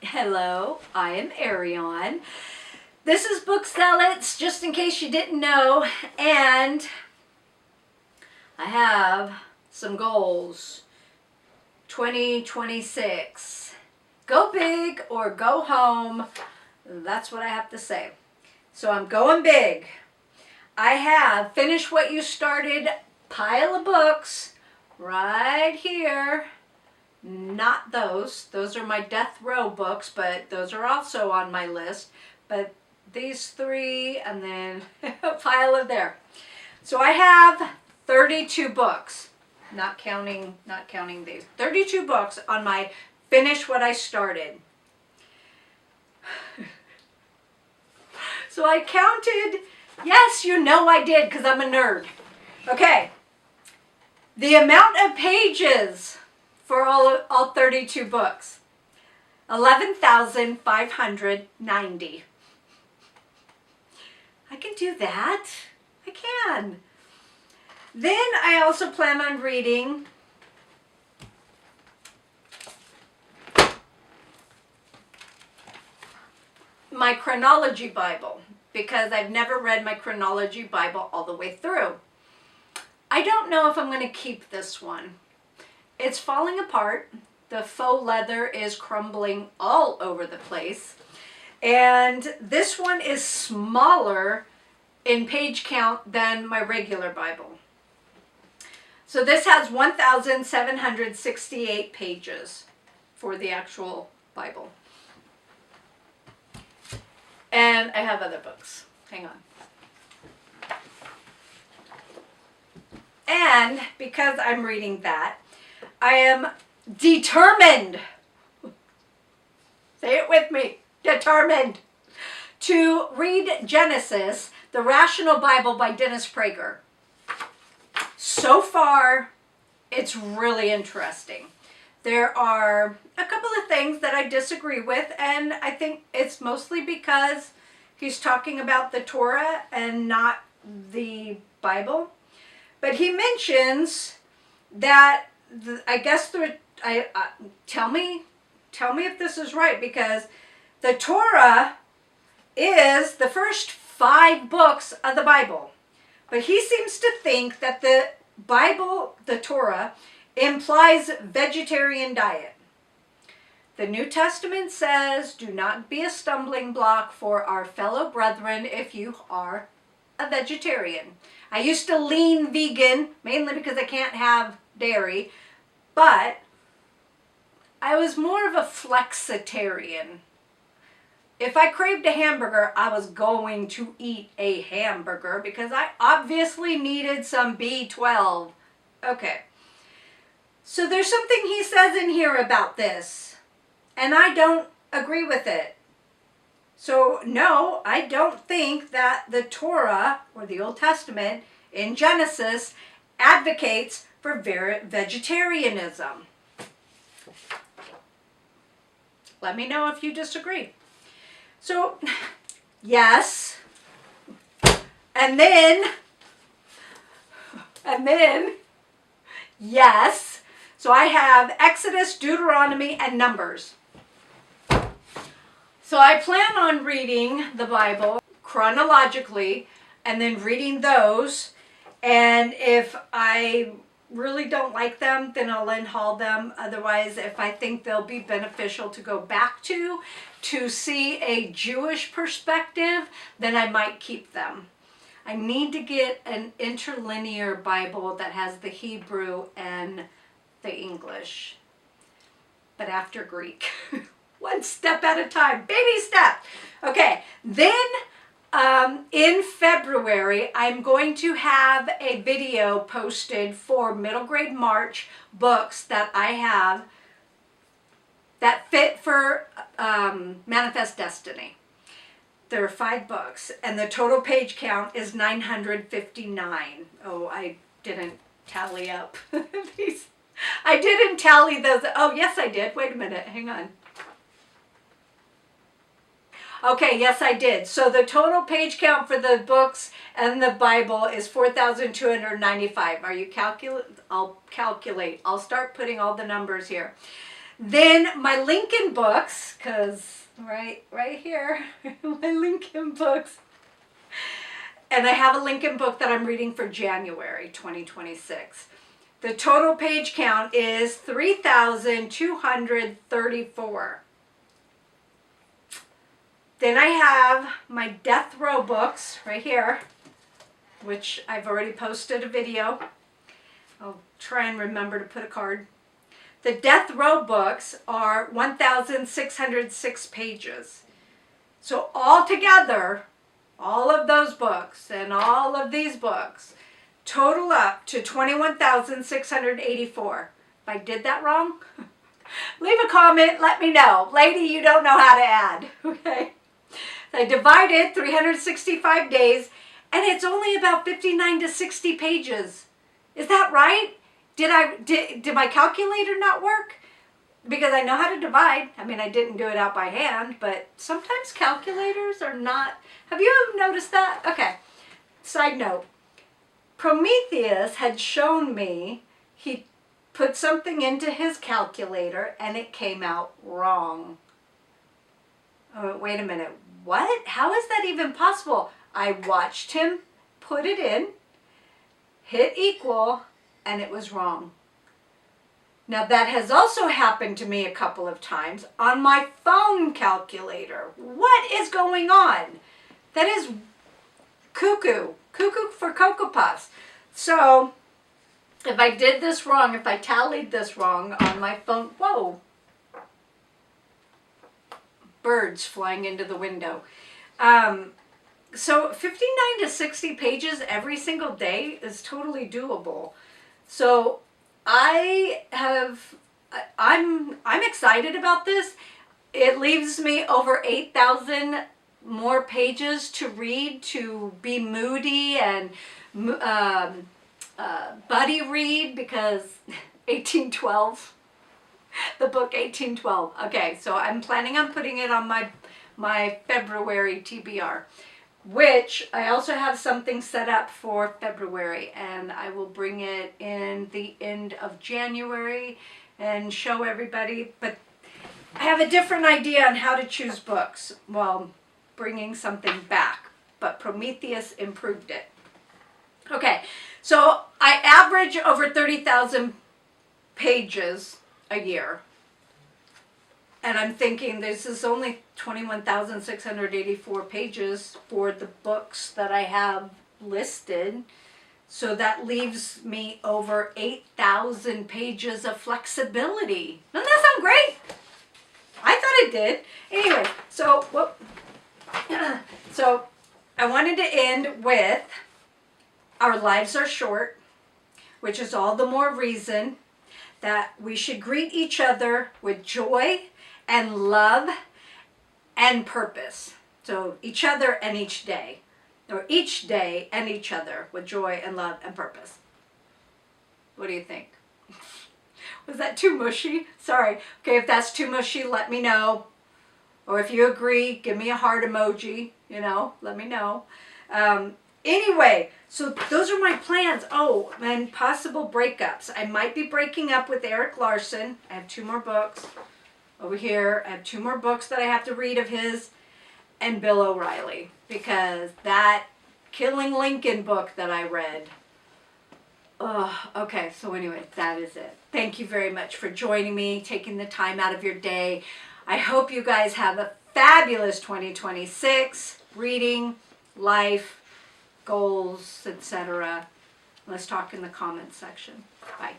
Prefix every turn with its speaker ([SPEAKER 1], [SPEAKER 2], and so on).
[SPEAKER 1] Hello, I am Arion. This is Book Zealots, just in case you didn't know, and I have some goals. 2026. Go big or go home. That's what I have to say. So I'm going big. I have Finish What You Started pile of books right here. Not those. Those are my death row books, but those are also on my list. But these three and then a pile of there. So I have 32 books, not counting these. 32 books on my Finish What I Started. So I counted. Yes, you know I did because I'm a nerd. Okay. The amount of pages for all 32 books, 11,590. I can do that. I can. Then I also plan on reading my chronology Bible because I've never read my chronology Bible all the way through. I don't know if I'm going to keep this one. It's falling apart. The faux leather is crumbling all over the place. And this one is smaller in page count than my regular Bible. So this has 1,768 pages for the actual Bible. And I have other books. Hang on. And because I'm reading that, I am determined, say it with me, determined, to read Genesis, the Rational Bible by Dennis Prager. So far, it's really interesting. There are a couple of things that I disagree with, and I think it's mostly because he's talking about the Torah and not the Bible. But he mentions that tell me if this is right, because the Torah is the first 5 books of the Bible. But he seems to think that the Bible, the Torah, implies vegetarian diet. The New Testament says, do not be a stumbling block for our fellow brethren if you are a vegetarian. I used to lean vegan, mainly because I can't have dairy, but I was more of a flexitarian. If I craved a hamburger, I was going to eat a hamburger because I obviously needed some B12. Okay. So there's something he says in here about this, and I don't agree with it. So no, I don't think that the Torah, or the Old Testament, in Genesis, advocates for vegetarianism. Let me know if you disagree. So, yes, and then, yes. So I have Exodus, Deuteronomy, and Numbers. So I plan on reading the Bible chronologically and then reading those. And if I really don't like them, then I'll unhaul them. Otherwise, if I think they'll be beneficial to go back to see a Jewish perspective, then I might keep them. I need to get an interlinear Bible that has the Hebrew and the English, but after Greek. One step at a time, baby step. Okay, then in February, I'm going to have a video posted for middle grade March books that I have that fit for Manifest Destiny. There are 5 books, and the total page count is 959. Oh, I didn't tally up these. I didn't tally those. Oh, yes, I did. Wait a minute. Hang on. Okay, yes, I did. So the total page count for the books and the Bible is 4,295. Are you calculate? I'll calculate. I'll start putting all the numbers here. Then my Lincoln books, because right here, my Lincoln books. And I have a Lincoln book that I'm reading for January 2026. The total page count is 3,234. Then I have my Death Row books right here, which I've already posted a video. I'll try and remember to put a card. The Death Row books are 1,606 pages. So altogether, all of those books and all of these books total up to 21,684. If I did that wrong, leave a comment, let me know. Lady, you don't know how to add, okay? I divided 365 days, and it's only about 59 to 60 pages. Is that right? Did my calculator not work? Because I know how to divide. I mean, I didn't do it out by hand, but sometimes calculators are not. Have you noticed that? Okay. Side note. Prometheus had shown me he put something into his calculator and it came out wrong. Oh, wait a minute. What? How is that even possible? I watched him put it in, hit equal, and it was wrong. Now that has also happened to me a couple of times on my phone calculator. What is going on? That is cuckoo. Cuckoo for Cocoa Puffs. So if I did this wrong, if I tallied this wrong on my phone, whoa. Birds flying into the window. So 59 to 60 pages every single day is totally doable. So I'm excited about this. It leaves me over 8,000 more pages to read, to be moody and buddy read, because 1812. The book 1812. Okay, so I'm planning on putting it on my February TBR, which I also have something set up for February, and I will bring it in the end of January and show everybody. But I have a different idea on how to choose books while bringing something back, but Prometheus improved it. Okay, so I average over 30,000 pages a year. And I'm thinking this is only 21,684 pages for the books that I have listed. So that leaves me over 8,000 pages of flexibility. Doesn't that sound great? I thought it did. Anyway, so I wanted to end with our lives are short, which is all the more reason that we should greet each other with joy and love and purpose. So each other and each day, or each day and each other with joy and love and purpose. What do you think? Was that too mushy? Sorry. Okay, if that's too mushy, let me know. Or if you agree, give me a heart emoji, let me know. Anyway, so those are my plans. Oh, and possible breakups. I might be breaking up with Erik Larson. I have 2 more books over here. I have 2 more books that I have to read of his, and Bill O'Reilly, because that Killing Lincoln book that I read. Okay, so anyway, that is it. Thank you very much for joining me, taking the time out of your day. I hope you guys have a fabulous 2026, reading, life, goals, etc. Let's talk in the comments section. Bye.